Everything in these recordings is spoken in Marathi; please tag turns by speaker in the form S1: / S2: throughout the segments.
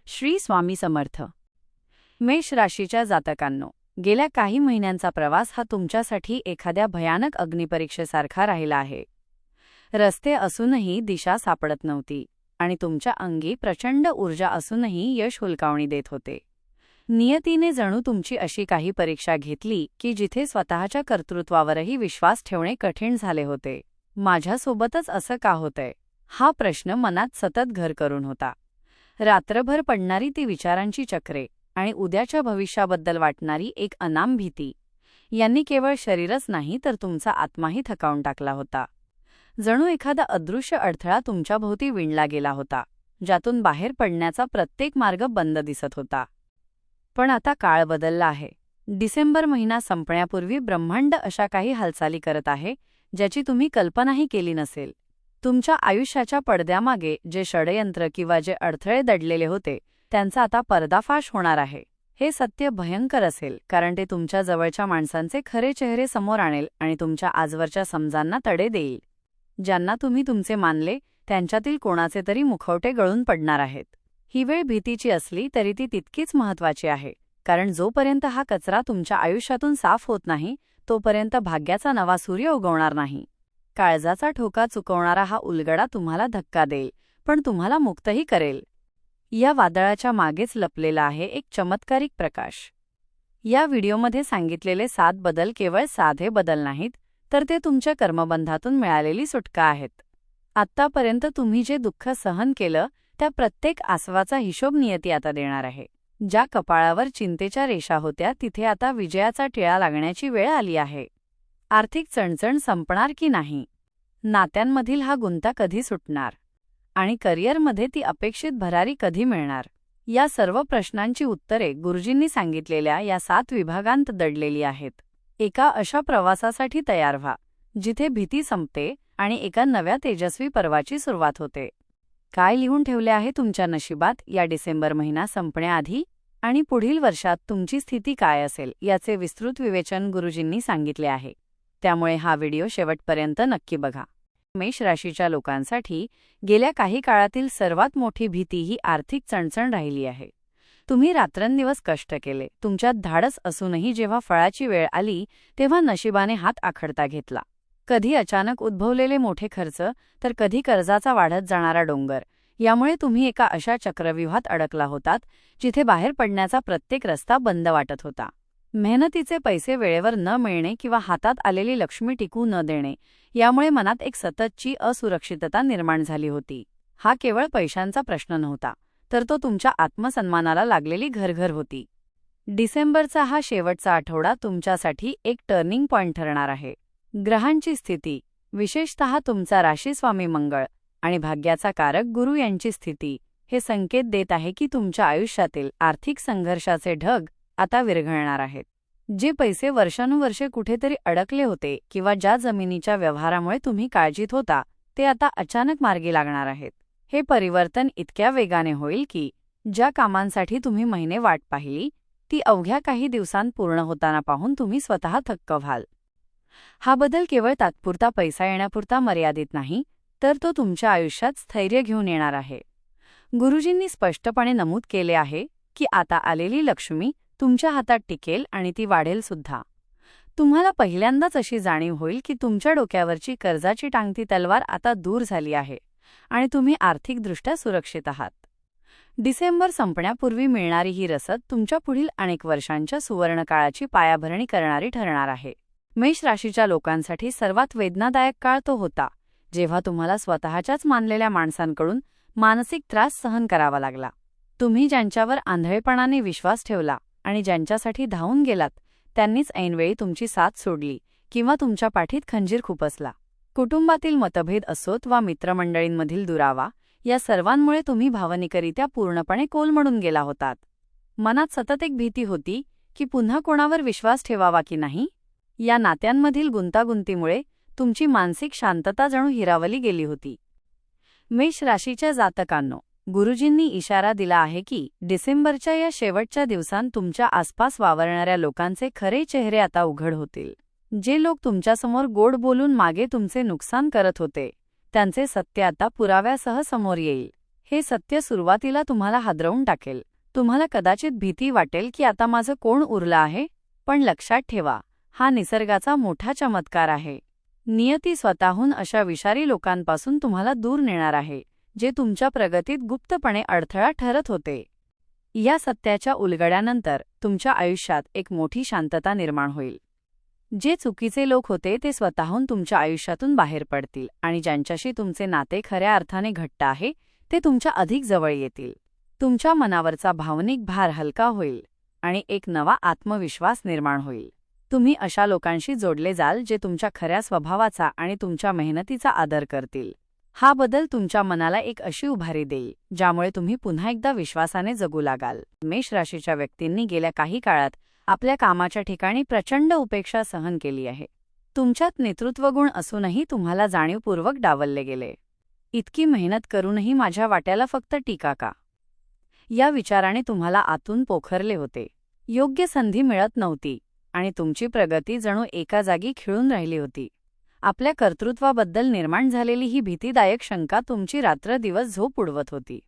S1: श्री स्वामी समर्थ. मेष राशीच्या जातकांनो, गेल्या काही महिन्यांचा प्रवास हा तुमच्यासाठी एखाद्या भयानक अग्निपरीक्षेसारखा राहिला आहे. रस्ते असूनही दिशा सापडत नव्हती आणि तुमच्या अंगी प्रचंड ऊर्जा असूनही यश हुलकावणी देत होते. नियतीने जणू तुमची अशी काही परीक्षा घेतली की जिथे स्वतःच्या कर्तृत्वावरही विश्वास ठेवणे कठीण झाले होते. माझ्यासोबतच असं का होतंय, हा प्रश्न मनात सतत घर करून होता. रात्रभर पडणारी ती विचारांची चक्रे आणि उद्याच्या भविष्याबद्दल वाटणारी एक अनाम भीती यांनी केवळ शरीरच नाही तर तुमचा आत्माही थकावून टाकला होता. जणू एखादा अदृश्य अडथळा तुमच्याभोवती विणला गेला होता, ज्यातून बाहेर पडण्याचा प्रत्येक मार्ग बंद दिसत होता. पण आता काळ बदलला आहे. डिसेंबर महिना संपण्यापूर्वी ब्रह्मांड अशा काही हालचाली करत आहे ज्याची तुम्ही कल्पनाही केली नसेल. तुमच्या आयुष्याच्या पडद्यामागे जे षडयंत्र किंवा जे अडथळे दडलेले होते त्यांचा आता पर्दाफाश होणार आहे. हे सत्य भयंकर असेल कारण ते तुमच्या जवळच्या माणसांचे खरे चेहरे समोर आणेल आणि तुमच्या आजवरच्या समजांना तडे देईल. ज्यांना तुम्ही तुमचे मानले त्यांच्यातील कोणाचे तरी मुखवटे गळून पडणार आहेत. ही वेळ भीतीची असली तरी ती तितकीच महत्त्वाची आहे, कारण जोपर्यंत हा कचरा तुमच्या आयुष्यातून साफ होत नाही तोपर्यंत भाग्याचा नवा सूर्य उगवणार नाही. काळजाचा ठोका चुकवणारा हा उलगडा तुम्हाला धक्का देईल, पण तुम्हाला मुक्तही करेल. या वादळाच्या मागेच लपलेला आहे एक चमत्कारिक प्रकाश. या व्हिडिओमध्ये सांगितलेले 7 बदल केवळ साधे बदल नाहीत, तर ते तुमच्या कर्मबंधातून मिळालेली सुटका आहेत. आत्तापर्यंत तुम्ही जे दुःख सहन केलं त्या प्रत्येक आसवाचा हिशोब नियती आता देणार आहे. ज्या कपाळावर चिंतेच्या रेषा होत्या तिथे आता विजयाचा टिळा लागण्याची वेळ आली आहे. आर्थिक चणचण संपणार की नाही, नात्यांमधील हा गुंता कधी सुटणार आणि करिअरमध्ये ती अपेक्षित भरारी कधी मिळणार, या सर्व प्रश्नांची उत्तरे गुरुजींनी सांगितलेल्या या 7 विभागांत दडलेली आहेत. एका अशा प्रवासासाठी तयार व्हा जिथे भीती संपते आणि एका नव्या तेजस्वी पर्वाची सुरुवात होते. काय लिहून ठेवले आहे तुमच्या नशिबात या डिसेंबर महिना संपण्याआधी आणि पुढील वर्षात तुमची स्थिती काय असेल याचे विस्तृत विवेचन गुरुजींनी सांगितले आहे. त्यामुळे हा व्हिडिओ शेवटपर्यंत नक्की बघा. मेष राशीच्या लोकांसाठी गेल्या काही काळातील सर्वात मोठी भीती ही आर्थिक चणचण राहिली आहे. तुम्ही रात्रंदिवस कष्ट केले, तुमच्यात धाडस असूनही जेव्हा फळाची वेळ आली तेव्हा नशिबाने हात आखडता घेतला. कधी अचानक उद्भवलेले मोठे खर्च तर कधी कर्जाचा वाढत जाणारा डोंगर, यामुळे तुम्ही एका अशा चक्रव्यूहात अडकला होतात जिथे बाहेर पडण्याचा प्रत्येक रस्ता बंद वाटत होता. मेहनतीचे पैसे वेळेवर न मिळणे किंवा हातात आलेली लक्ष्मी टिकू न देणे यामुळे मनात एक सततची असुरक्षितता निर्माण झाली होती. हा केवळ पैशांचा प्रश्न नव्हता, तर तो तुमच्या आत्मसन्मानाला लागलेली घरघर होती. डिसेंबरचा हा शेवटचा आठवडा तुमच्यासाठी एक टर्निंग पॉइंट ठरणार आहे. ग्रहांची स्थिती, विशेषतः तुमचा राशीस्वामी मंगळ आणि भाग्याचा कारक गुरु यांची स्थिती, हे संकेत देत आहे की तुमच्या आयुष्यातील आर्थिक संघर्षाचे ढग आता विरघळणार आहेत. जे पैसे वर्षानुवर्षे कुठेतरी अडकले होते किंवा ज्या जमिनीच्या व्यवहारामुळे तुम्ही काळजीत होता ते आता अचानक मार्गी लागणार आहेत. हे परिवर्तन इतक्या वेगाने होईल की ज्या कामांसाठी तुम्ही महिने वाट पाहिली ती अवघ्या काही दिवसांत पूर्ण होताना पाहून तुम्ही स्वतः थक्क व्हाल. हा बदल केवळ तात्पुरता पैसा येण्यापुरता मर्यादित नाही, तर तो तुमच्या आयुष्यात स्थैर्य घेऊन येणार आहे. गुरुजींनी स्पष्टपणे नमूद केले आहे की आता आलेली लक्ष्मी तुमच्या हातात टिकेल आणि ती वाढेल सुद्धा. तुम्हाला पहिल्यांदाच अशी जाणीव होईल की तुमच्या डोक्यावरची कर्जाची टांगती तलवार आता दूर झाली आहे आणि तुम्ही आर्थिकदृष्ट्या सुरक्षित आहात. डिसेंबर संपण्यापूर्वी मिळणारी ही रसद तुमच्या पुढील अनेक वर्षांच्या सुवर्णकाळाची पायाभरणी करणारी ठरणार आहे. मेष राशीच्या लोकांसाठी सर्वात वेदनादायक काळ तो होता जेव्हा तुम्हाला स्वतःच्याच मानलेल्या माणसांकडून मानसिक त्रास सहन करावा लागला. तुम्ही ज्यांच्यावर आंधळेपणाने विश्वास ठेवला आणि ज्यांच्यासाठी धावून गेलात त्यांनीच ऐनवेळी तुमची साथ सोडली किंवा तुमच्या पाठीत खंजीर खुपसला. कुटुंबातील मतभेद असोत वा मित्रमंडळींमधील दुरावा, या सर्वांमुळे तुम्ही भावनिकरित्या पूर्णपणे कोलमडून गेला होतात. मनात सतत एक भीती होती की पुन्हा कोणावर विश्वास ठेवावा की नाही. या नात्यांमधील गुंतागुंतीमुळे तुमची मानसिक शांतता जणू हिरावली गेली होती. मेष राशीच्या जातकांनो, गुरुजींनी इशारा दिला आहे की डिसेंबरच्या या शेवटच्या दिवसांत तुमच्या आसपास वावरणाऱ्या लोकांचे खरे चेहरे आता उघड होतील. जे लोक तुमच्यासमोर गोड बोलून मागे तुमचे नुकसान करत होते त्यांचे सत्य आता पुराव्यासह समोर येईल. हे सत्य सुरुवातीला तुम्हाला हादरवून टाकेल. तुम्हाला कदाचित भीती वाटेल की आता माझं कोण उरलं आहे, पण लक्षात ठेवा, हा निसर्गाचा मोठा चमत्कार आहे. नियती स्वतःहून अशा विषारी लोकांपासून तुम्हाला दूर नेणार आहे, जे तुमच्या प्रगतीत गुप्तपणे अडथळा ठरत होते. या सत्याच्या उलगड्यानंतर तुमच्या आयुष्यात एक मोठी शांतता निर्माण होईल. जे चुकीचे लोक होते ते स्वतःहून तुमच्या आयुष्यातून बाहेर पडतील आणि ज्यांच्याशी तुमचे नाते खऱ्या अर्थाने घट्ट आहे ते तुमच्या अधिक जवळ येतील. तुमच्या मनावरचा भावनिक भार हलका होईल आणि एक नवा आत्मविश्वास निर्माण होईल. तुम्ही अशा लोकांशी जोडले जाल जे तुमच्या खऱ्या स्वभावाचा आणि तुमच्या मेहनतीचा आदर करतील. हा बदल तुमच्या मनाला एक अशी उभारी देईल ज्यामुळे तुम्ही पुन्हा एकदा विश्वासाने जगू लागाल. मेष राशीच्या व्यक्तींनी गेल्या काही काळात आपल्या कामाच्या ठिकाणी प्रचंड उपेक्षा सहन केली आहे. तुमच्यात नेतृत्वगुण असूनही तुम्हाला जाणीवपूर्वक डावलले गेले. इतकी मेहनत करूनही माझ्या वाट्याला फक्त टीका का, या विचाराने तुम्हाला आतून पोखरले होते. योग्य संधी मिळत नव्हती आणि तुमची प्रगती जणू एका जागी खिळून राहिली होती. आपल्या कर्तृत्वाबद्दल निर्माण झालेली ही भीतीदायक शंका तुमची रात्रदिवस झोप उडवत होती.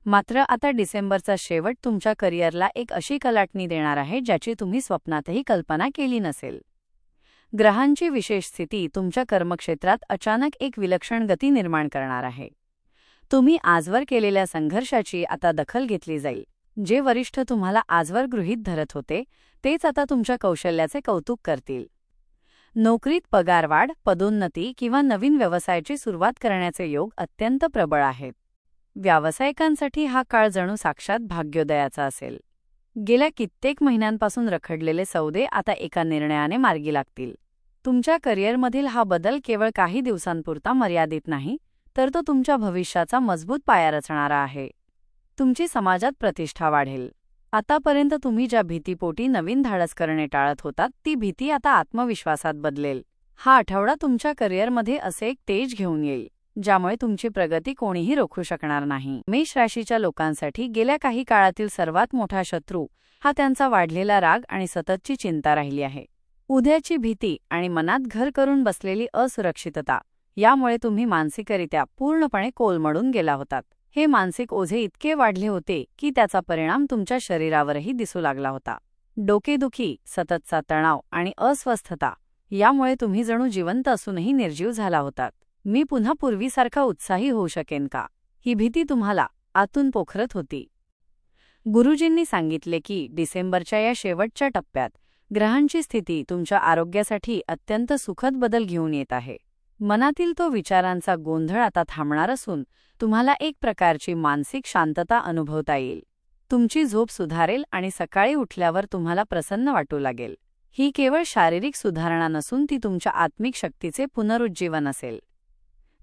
S1: मात्र आता डिसेंबरचा शेवट तुमच्या करिअरला एक अशी कलाटणी देणार आहे ज्याची तुम्ही स्वप्नातही कल्पना केली नसेल. ग्रहांची विशेष स्थिती तुमच्या कर्मक्षेत्रात अचानक एक विलक्षण गती निर्माण करणार आहे. तुम्ही आजवर केलेल्या संघर्षाची आता दखल घेतली जाईल. जे वरिष्ठ तुम्हाला आजवर गृहीत धरत होते तेच आता तुमच्या कौशल्याचे कौतुक करतील. नोकरीत पगारवाढ, पदोन्नती किंवा नवीन व्यवसायाची सुरुवात करण्याचे योग अत्यंत प्रबळ आहेत. व्यावसायिकांसाठी हा काळ जणू साक्षात भाग्योदयाचा असेल. गेल्या कित्येक महिन्यांपासून रखडलेले सौदे आता एका निर्णयाने मार्गी लागतील. तुमच्या करिअरमधील हा बदल केवळ काही दिवसांपुरता मर्यादित नाही, तर तो तुमच्या भविष्याचा मजबूत पाया रचणारा आहे. तुमची समाजात प्रतिष्ठा वाढेल. आतापर्यंत तुम्ही ज्या भीतीपोटी नवीन धाडस करणे टाळत होतात ती भीती आता आत्मविश्वासात बदलेल. हा आठवडा तुमच्या करिअरमध्ये असे एक तेज घेऊन येईल ज्यामुळे तुमची प्रगती कोणीही रोखू शकणार नाही. मेष राशीच्या लोकांसाठी गेल्या काही काळातील सर्वात मोठा शत्रू हा त्यांचा वाढलेला राग आणि सततची चिंता राहिली आहे. उद्याची भीती आणि मनात घर करून बसलेली असुरक्षितता यामुळे तुम्ही मानसिकरित्या पूर्णपणे कोलमडून गेला होतात. हे मानसिक ओझे इतके वाढले होते की त्याचा परिणाम तुमच्या शरीरावरही दिसू लागला होता. डोकेदुखी, सततचा तणाव आणि अस्वस्थता यामुळे तुम्ही जणू जिवंत असूनही निर्जीव झाला होतात. मी पुन्हा पूर्वीसारखा उत्साही होऊ शकेन का, ही भीती तुम्हाला आतून पोखरत होती. गुरुजींनी सांगितले की डिसेंबरच्या या शेवटच्या टप्प्यात ग्रहांची स्थिती तुमच्या आरोग्यासाठी अत्यंत सुखद बदल घेऊन येत आहे. मनातील तो विचारांचा गोंधळ आता थांबणार असून तुम्हाला एक प्रकारची मानसिक शांतता अनुभवता येईल. तुमची झोप सुधारेल आणि सकाळी उठल्यावर तुम्हाला प्रसन्न वाटू लागेल. ही केवळ शारीरिक सुधारणा नसून ती तुमच्या आत्मिक शक्तीचे पुनरुज्जीवन असेल.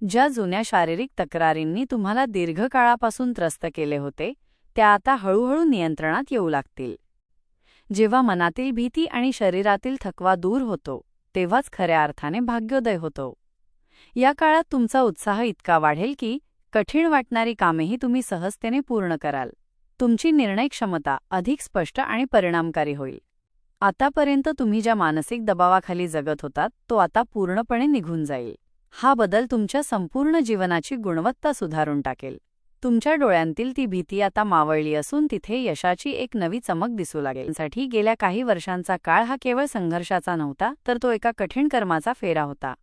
S1: ज्या जुन्या शारीरिक तक्रारींनी तुम्हाला दीर्घकाळापासून त्रस्त केले होते त्या आता हळूहळू नियंत्रणात येऊ लागतील. जेव्हा मनातील भीती आणि शरीरातील थकवा दूर होतो तेव्हाच खऱ्या अर्थाने भाग्योदय होतो. या काळात तुमचा उत्साह इतका वाढेल की कठीण वाटणारी कामेही तुम्ही सहजतेने पूर्ण कराल. तुमची निर्णय क्षमता अधिक स्पष्ट आणि परिणामकारी होईल. आतापर्यंत तुम्ही ज्या मानसिक दबावाखाली जगत होतात तो आता पूर्णपणे निघून जाईल. हा बदल तुमच्या संपूर्ण जीवनाची गुणवत्ता सुधारून टाकेल. तुमच्या डोळ्यांतील ती भीती आता मावळली असून तिथे यशाची एक नवी चमक दिसू लागेल. साठी गेल्या काही वर्षांचा काळ हा केवळ संघर्षाचा नव्हता तर तो एका कठीण कर्माचा फेरा होता.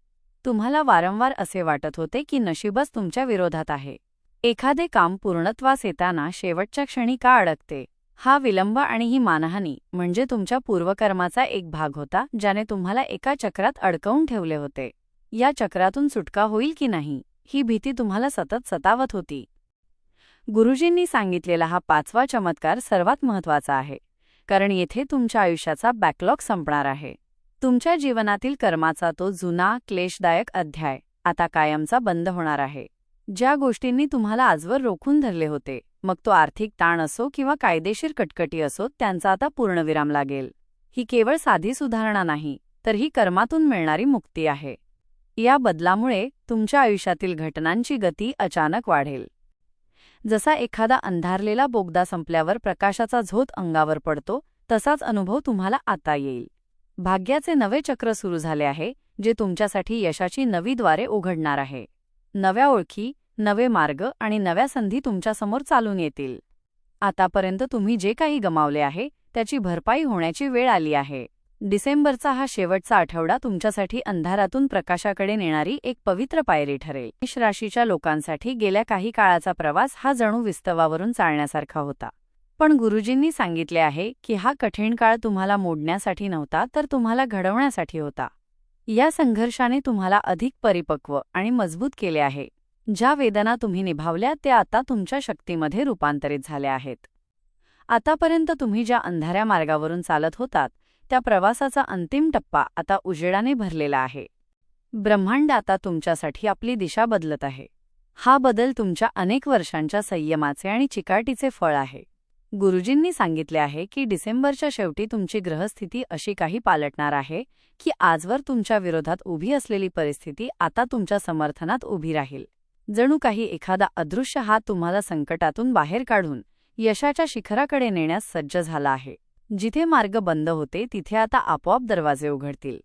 S1: तुम्हाला वारंवार असे वाटत होते की नशीबच तुमच्या विरोधात आहे. एखादे काम पूर्णत्वास येताना शेवटच्या क्षणी का अडकते. हा विलंब आणि ही मानहानी म्हणजे तुमच्या पूर्वकर्माचा एक भाग होता ज्याने तुम्हाला एका चक्रात अडकवून ठेवले होते. या चक्रातून सुटका होईल की नाही ही भीती तुम्हाला सतत सतावत होती. गुरुजींनी सांगितलेला हा 5वा चमत्कार सर्वात महत्त्वाचा आहे, कारण येथे तुमच्या आयुष्याचा बॅकलॉग संपणार आहे. तुमच्या जीवनातील कर्माचा तो जुना क्लेशदायक अध्याय आता कायमचा बंद होणार आहे. ज्या गोष्टींनी तुम्हाला आजवर रोखून धरले होते, मग तो आर्थिक ताण असो किंवा कायदेशीर कटकटी असो, त्यांचा आता पूर्णविराम लागेल. ही केवळ साधी सुधारणा नाही, तर ही कर्मातून मिळणारी मुक्ती आहे. या बदलामुळे तुमच्या आयुष्यातील घटनांची गती अचानक वाढेल. जसा एखादा अंधारलेला बोगदा संपल्यावर प्रकाशाचा झोत अंगावर पडतो, तसाच अनुभव तुम्हाला आता येईल. भाग्याचे नवे चक्र सुरू झाले आहे, जे तुमच्यासाठी यशाची नवी द्वारे उघडणार आहे. नव्या ओळखी, नवे मार्ग आणि नव्या संधी तुमच्यासमोर चालून येतील. आतापर्यंत तुम्ही जे काही गमावले आहे त्याची भरपाई होण्याची वेळ आली आहे. डिसेंबरचा हा शेवटचा आठवडा तुमच्यासाठी अंधारातून प्रकाशाकडे नेणारी एक पवित्र पायरी ठरेल. मेष राशीच्या लोकांसाठी गेल्या काही काळाचा प्रवास हा जणू विस्तवावरून चालण्यासारखा होता. पण गुरुजींनी सांगितले आहे की हा कठीण काळ तुम्हाला मोडण्यासाठी नव्हता, तर तुम्हाला घडवण्यासाठी होता. या संघर्षाने तुम्हाला अधिक परिपक्व आणि मजबूत केले आहे. ज्या वेदना तुम्ही निभावल्या त्या आता तुमच्या शक्तीमध्ये रूपांतरित झाल्या आहेत. आतापर्यंत तुम्ही ज्या अंधाऱ्या मार्गावरून चालत होतात त्या प्रवासाचा अंतिम टप्पा आता उजेडाने भरलेला आहे. ब्रह्मांड आता तुमच्यासाठी आपली दिशा बदलत आहे. हा बदल तुमच्या अनेक वर्षांच्या संयमाचे आणि चिकाटीचे फळ आहे. गुरुजींनी सांगितले आहे की डिसेंबरच्या शेवटी तुमची ग्रहस्थिती अशी काही पालटणार आहे की आजवर तुमच्या विरोधात उभी असलेली परिस्थिती आता तुमच्या समर्थनात उभी राहील. जणू काही एखादा अदृश्य हात तुम्हाला संकटातून बाहेर काढून यशाच्या शिखराकडे नेण्यास सज्ज झाला आहे. जिथे मार्ग बंद होते तिथे आता आपोआप दरवाजे उघडतील.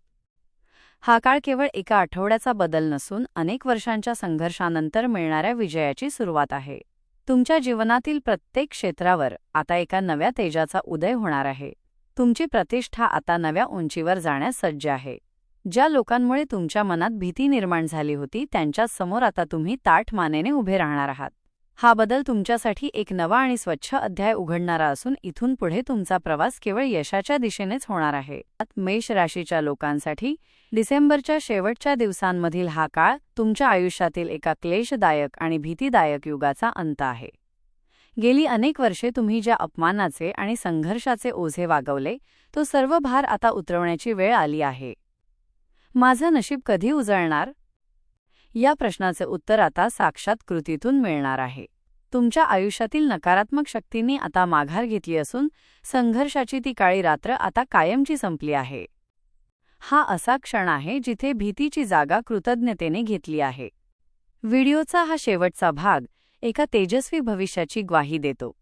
S1: हा काळ केवळ एका आठवड्याचा बदल नसून अनेक वर्षांच्या संघर्षानंतर मिळणाऱ्या विजयाची सुरुवात आहे. तुमच्या जीवनातील प्रत्येक क्षेत्रावर आता एका नव्या तेजाचा उदय होणार आहे. तुमची प्रतिष्ठा आता नव्या उंचीवर जाण्यास सज्ज आहे. ज्या लोकांमुळे तुमच्या मनात भीती निर्माण झाली होती त्यांच्या समोर आता तुम्ही ताठ मानेने उभे राहणार आहात. हा बदल तुमच्यासाठी एक नवा आणि स्वच्छ अध्याय उघडणारा असून इथून पुढे तुमचा प्रवास केवळ यशाच्या दिशेनेच होणार आहे. मेष राशीच्या लोकांसाठी डिसेंबरच्या शेवटच्या दिवसांमधील हा काळ तुमच्या आयुष्यातील एका क्लेशदायक आणि भीतीदायक युगाचा अंत आहे. गेली अनेक वर्षे तुम्ही ज्या अपमानाचे आणि संघर्षाचे ओझे वागवले तो सर्व भार आता उतरवण्याची वेळ आली आहे. माझं नशीब कधी उजळणार? या प्रश्नाचे उत्तर आता साक्षात कृतीतून मिळणार आहे. तुमच्या आयुष्यातील नकारात्मक शक्तींनी आता माघार घेतली असून संघर्षाची ती काळी रात्र आता कायमची संपली आहे. हा असा क्षण आहे जिथे भीतीची जागा कृतज्ञतेने घेतली आहे. व्हिडिओचा हा शेवटचा भाग एका तेजस्वी भविष्याची ग्वाही देतो.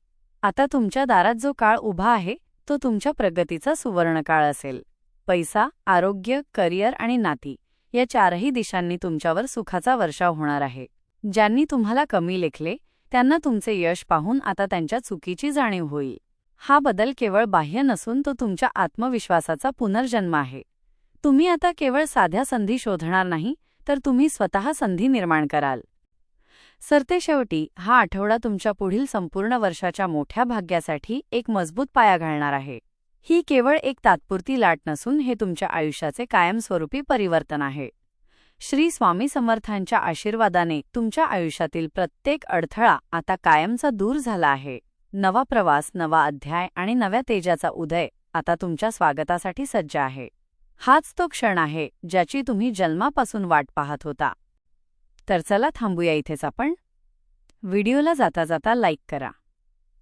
S1: आता तुमच्या दारात जो काळ उभा आहे तो तुमच्या प्रगतीचा सुवर्णकाळ असेल. पैसा, आरोग्य, करिअर आणि नाती या चारही दिशांनी तुमच्यावर सुखाचा वर्षाव होणार आहे. ज्यांनी तुम्हाला कमी लेखले त्यांना तुमचे यश पाहून आता त्यांच्या चुकीची जाणीव होईल. हा बदल केवळ बाह्य नसून तो तुमच्या आत्मविश्वासाचा पुनर्जन्म आहे. तुम्ही आता केवळ साध्या संधी शोधणार नाही तर तुम्ही स्वतः संधी निर्माण कराल. सरतेशेवटी हा आठवडा तुमच्या पुढील संपूर्ण वर्षाच्या मोठ्या भाग्यासाठी एक मजबूत पाया घालणार आहे. ही केवळ एक तात्पुरती लाट नसून हे तुमच्या आयुष्याचे कायमस्वरूपी परिवर्तन आहे. श्री स्वामी समर्थांच्या आशीर्वादाने तुमच्या आयुष्यातील प्रत्येक अडथळा आता कायमचा दूर झाला आहे. नवा प्रवास, नवा अध्याय आणि नव्या तेजाचा उदय आता तुमच्या स्वागतासाठी सज्ज आहे. हाच तो क्षण आहे ज्याची तुम्ही जन्मापासून वाट पाहत होता. तर चला थांबूया इथेच आपण. व्हिडिओला जाता जाता लाईक करा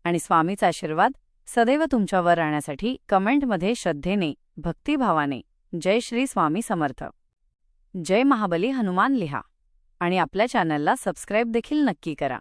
S1: आणि स्वामीचा आशीर्वाद सदैव तुमच्यावर राहण्यासाठी कमेंटमध्ये श्रद्धेने, भक्तिभावाने जय श्री स्वामी समर्थ, जय महाबली हनुमान लिहा आणि आपल्या चॅनलला सबस्क्राईब देखील नक्की करा.